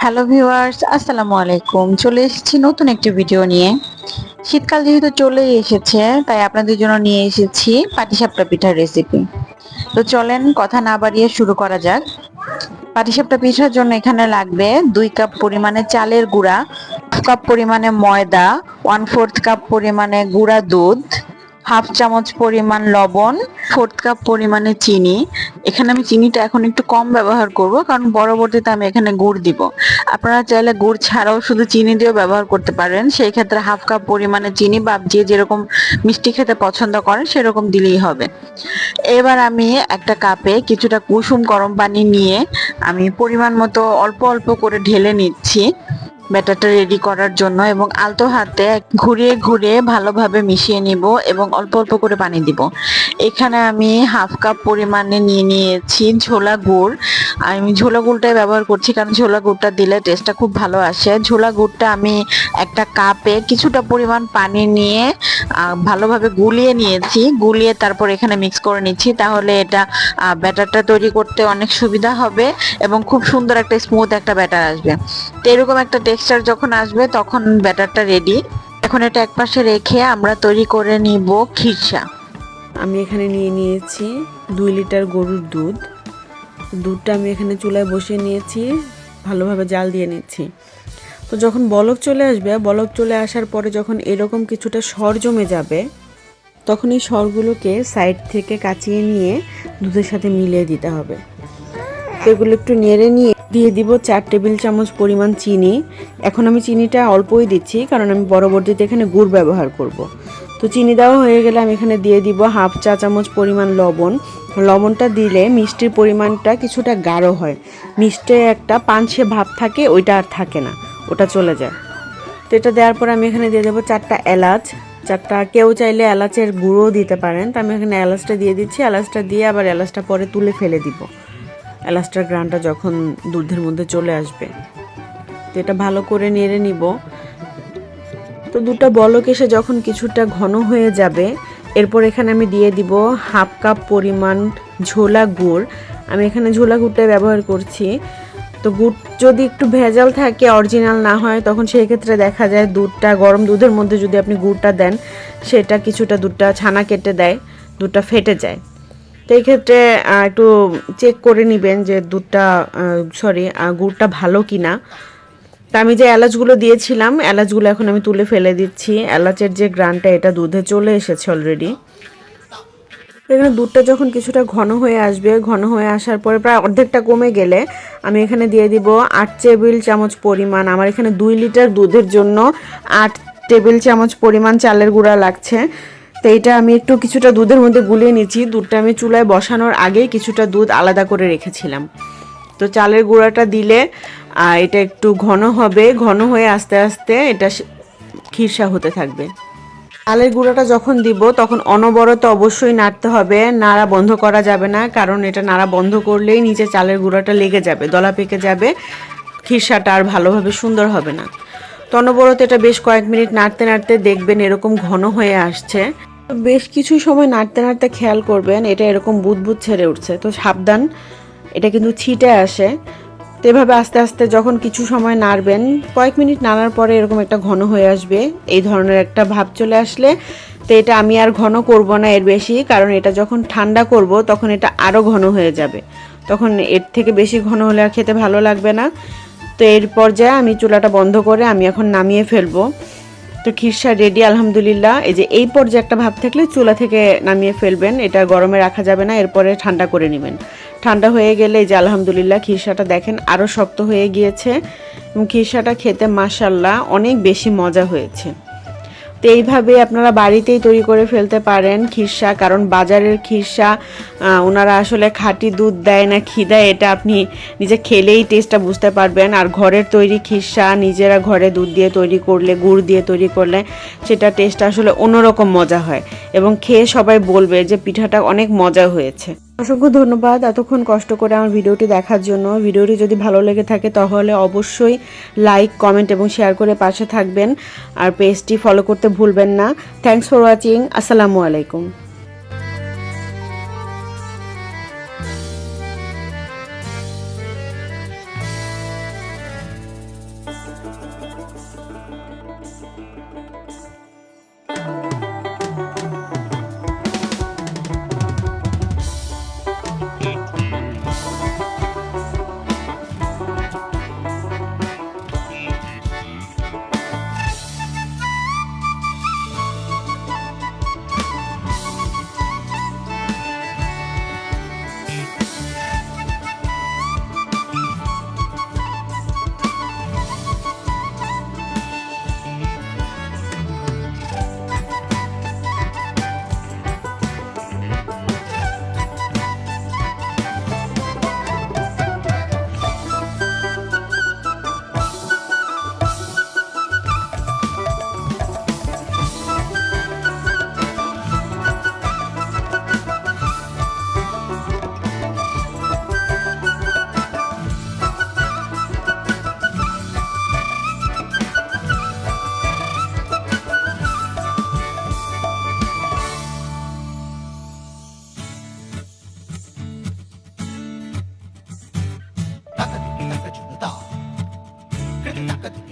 Hello viewers, আসসালামু আলাইকুম। চলে এসেছি নতুন একটি ভিডিও নিয়ে। শীতকাল যেহেতু চলে এসেছে, তাই আপনাদের জন্য নিয়ে এসেছি পাটিসাপটা পিঠার রেসিপি। তো চলেন কথা না বাড়িয়ে শুরু করা যাক। পাটিসাপটা পিঠার জন্য এখানে লাগবে 2 কাপ পরিমাণে চালের গুঁড়া, 1 কাপ পরিমাণে ময়দা, 1/4 কাপ পরিমাণে গুঁড়া দুধ, হাফ চামচ পরিমাণ লবণ, 1/4 কাপ পরিমাণে চিনি। এখানে আমি চিনিটা এখন একটু কম ব্যবহার করব, কারণ পরবর্তীতে আমি এখানে গুড় দিব। আপনারা চাইলে গুড় ছাড়াও শুধু চিনি দিয়েও ব্যবহার করতে পারেন। সেই ক্ষেত্রে হাফ কাপ পরিমাণে চিনি বা যে যেরকম মিষ্টি খেতে পছন্দ করেন সেরকম দিলেই হবে। এবার আমি একটা কাপে কিছুটা কুসুম গরম পানি নিয়ে আমি পরিমাণ মতো অল্প অল্প করে ঢেলে নিচ্ছি ব্যাটারটা রেডি করার জন্য, এবং আলতো হাতে ঘুরিয়ে ঘুরিয়ে ভালোভাবে মিশিয়ে নিব এবং অল্প অল্প করে পানি দিব। এখানে আমি হাফ কাপ পরিমাণে নিয়ে নিয়েছি ঝোলা গুড়। আমি ঝোলা গুড়টাই ব্যবহার করছি, কারণ ঝোলা গুড়টা দিলে টেস্টটা খুব ভালো আসে। ঝোলা গুড়টা আমি একটা কাপে কিছুটা পরিমাণ পানি নিয়ে ভালোভাবে গুলিয়ে নিয়েছি। গুলিয়ে তারপর এখানে মিক্স করে নিচ্ছি, তাহলে এটা ব্যাটারটা তৈরি করতে অনেক সুবিধা হবে এবং খুব সুন্দর একটা স্মুথ একটা ব্যাটার আসবে। তো এরকম একটা টেক্সচার যখন আসবে তখন ব্যাটারটা রেডি। এখন এটা একপাশে রেখে আমরা তৈরি করে নিব খিরসা। আমি এখানে নিয়ে নিয়েছি 2 লিটার গরুর দুধ। দুধটা আমি এখানে চুলায় বসিয়ে নিয়েছি, ভালোভাবে জাল দিয়ে নিচ্ছি। তো যখন বলক চলে আসবে, বলক চলে আসার পরে যখন এরকম কিছুটা সর জমে যাবে, তখন এই সরগুলোকে সাইড থেকে কাচিয়ে নিয়ে দুধের সাথে মিলিয়ে দিতে হবে। তো এগুলো একটু নেড়ে নিয়ে দিয়ে দিব 4 টেবিল চামচ পরিমাণ চিনি। এখন আমি চিনিটা অল্পই দিচ্ছি, কারণ আমি পরবর্তীতে এখানে গুড় ব্যবহার করব। তো চিনি দেওয়া হয়ে গেলে আমি এখানে দিয়ে দিব হাফ চা চামচ পরিমাণ লবণ। লবণটা দিলে মিষ্টির পরিমাণটা কিছুটা গাঢ় হয়, মিষ্টি একটা পানসে ভাব থাকে, ওইটা আর থাকে না, ওটা চলে যায়। তো এটা দেওয়ার পর আমি এখানে দিয়ে দেবো 4টা এলাচ। কেউ চাইলে এলাচের গুঁড়ো দিতে পারেন, তো আমি এখানে এলাচটা দিয়ে দিচ্ছি। এলাচটা দিয়ে আবার এলাচটা পরে তুলে ফেলে দিব এলাচটার গ্রানটা যখন দুধের মধ্যে চলে আসবে। তো এটা ভালো করে নেড়ে নিব। তো দুটো বলক এসে যখন কিছুটা ঘন হয়ে যাবে, এরপর এখানে আমি দিয়ে দিব হাফ কাপ পরিমাণ ঝোলা গুড়। আমি এখানে ঝোলা গুড়টাই ব্যবহার করছি। তো গুড় যদি একটু ভেজাল থাকে, অরিজিনাল না হয়, তখন সেই ক্ষেত্রে দেখা যায় দুধটা গরম দুধের মধ্যে যদি আপনি গুড়টা দেন, সেটা কিছুটা দুধটা ছানা কেটে দেয়, দুধটা ফেটে যায়। তো এই ক্ষেত্রে একটু চেক করে নেবেন যে গুড়টা ভালো কিনা। তা আমি যে এলাচগুলো দিয়েছিলাম, এলাচগুলো এখন আমি তুলে ফেলে দিচ্ছি। এলাচের যে গ্রানটা, এটা দুধে চলে এসেছে অলরেডি। এখানে দুধটা যখন কিছুটা ঘন হয়ে আসবে, ঘন হয়ে আসার পরে প্রায় অর্ধেকটা কমে গেলে আমি এখানে দিয়ে দিব 8 টেবিল চামচ পরিমাণ, আমার এখানে 2 লিটার দুধের জন্য 8 টেবিল চামচ পরিমাণ চালের গুঁড়া লাগছে। তো এটা আমি একটু কিছুটা দুধের মধ্যে গুলিয়ে নিচ্ছি। দুধটা আমি চুলায় বসানোর আগেই কিছুটা দুধ আলাদা করে রেখেছিলাম। তো চালের গুঁড়াটা দিলে এটা একটু ঘন হবে, ঘন হয়ে আস্তে আস্তে এটা খিরসা হতে থাকবে। চালের গুঁড়োটা যখন দিব তখন অনবরত অবশ্যই নাড়তে হবে, নাড়া বন্ধ করা যাবে না, কারণ এটা নাড়া বন্ধ করলেই নিচে চালের গুঁড়োটা লেগে যাবে, দলা পেকে যাবে, খিরসাটা আর ভালোভাবে সুন্দর হবে না। তো অনবরত এটা বেশ কয়েক মিনিট নাড়তে নাড়তে দেখবেন এরকম ঘন হয়ে আসছে। বেশ কিছু সময় নাড়তে নাড়তে খেয়াল করবেন এটা এরকম বুদবুদ ছেড়ে উঠছে, তো সাবধান, এটা কিন্তু ছিটে আসে। তো এভাবে আস্তে আস্তে যখন কিছু সময় নাড়বেন, কয়েক মিনিট নাড়ার পরে এরকম একটা ঘন হয়ে আসবে, এই ধরনের একটা ভাব চলে আসলে, তো এটা আমি আর ঘন করব না এর বেশি, কারণ এটা যখন ঠান্ডা করব তখন এটা আরও ঘন হয়ে যাবে, তখন এর থেকে বেশি ঘন হলে আর খেতে ভালো লাগবে না। তো এর পর্যায়ে আমি চুলাটা বন্ধ করে আমি এখন নামিয়ে ফেলবো। তো খিরসা রেডি আলহামদুলিল্লাহ। এই যে এই পর্যায়ে একটা ভাব থাকলে চুলা থেকে নামিয়ে ফেলবেন, এটা গরমে রাখা যাবে না, এরপরে ঠান্ডা করে নেবেন। ঠান্ডা হয়ে গেলে এই যে আলহামদুলিল্লাহ খিরসাটা দেখেন আরও শক্ত হয়ে গিয়েছে, এবং খিরসাটা খেতে মাশাআল্লাহ অনেক বেশি মজা হয়েছে। তো এইভাবে আপনারা বাড়িতেই তৈরি করে ফেলতে পারেন খিরসা, কারণ বাজারের খিরসা ওনারা আসলে খাঁটি দুধ দেয় না ঘি দেয়, এটা আপনি নিজে খেলেই টেস্টটা বুঝতে পারবেন। আর ঘরের তৈরি খিরসা নিজেরা ঘরে দুধ দিয়ে তৈরি করলে, গুড় দিয়ে তৈরি করলে সেটা টেস্ট আসলে অন্যরকম মজা হয়, এবং খেয়ে সবাই বলবে যে পিঠাটা অনেক মজা হয়েছে। অসংখ্য ধন্যবাদ এতক্ষণ কষ্ট করে আমার ভিডিওটি দেখার জন্য। ভিডিওটি যদি ভালো লেগে থাকে তাহলে অবশ্যই লাইক, কমেন্ট এবং শেয়ার করে পাশে থাকবেন, আর পেজটি ফলো করতে ভুলবেন না। Thanks for watching. আসসালামু আলাইকুম। taka taka taka juta, taka taka